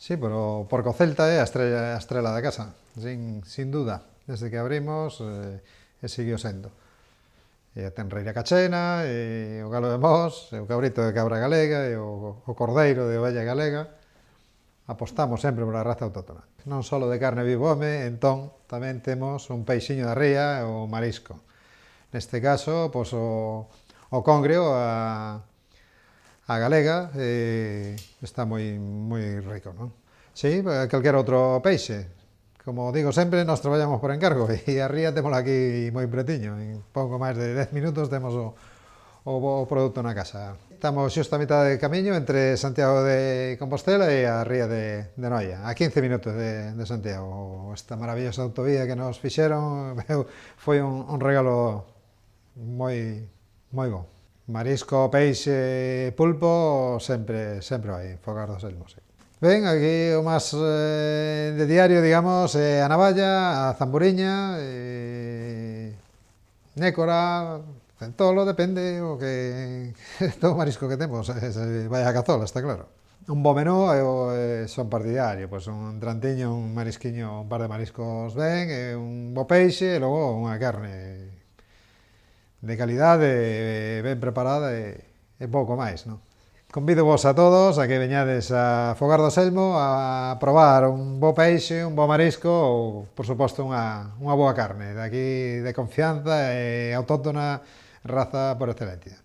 Sí, pero porque o Celta é a estrela da casa, sin duda. Desde que abrimos, e seguiu sendo. E a tenreira cachena, e o galo de Mos, e o cabrito de cabra galega, e o cordeiro de ovella galega. Apostamos sempre pola raza autóctona. Non só de carne vivo home, entón tamén temos un peixiño da ría e o marisco. Neste caso, pois, o congrio, a galega, está moi rico, non? Sí, calquera outro peixe. Como digo sempre, nós traballamos por encargo e a ría temos aquí moi pretiño. En pouco máis de 10 minutos temos o produto na casa. Estamos xusto a mitad de camiño entre Santiago de Compostela e a ría de Noia, a 15 minutos de Santiago. Esta maravillosa autovía que nos fixeron foi un regalo moi bo. Marisco, peixe, pulpo, sempre vai, Fogar do Selmo, sí. Ben, aquí o máis de diario, digamos, a navalla, a zamburiña, nécora, centolo, depende o que todo o marisco que temos, vai a cazola, está claro. Un bo menú, son partidario, pois un trantiño, un marisquiño, un par de mariscos ben, un bo peixe e logo unha carne de calidade, ben preparada e pouco máis, non? Convido vos a todos a que veñades a Fogar do Selmo a probar un bo peixe, un bo marisco ou, por suposto, unha boa carne. De aquí de confianza e autóctona raza por excelencia.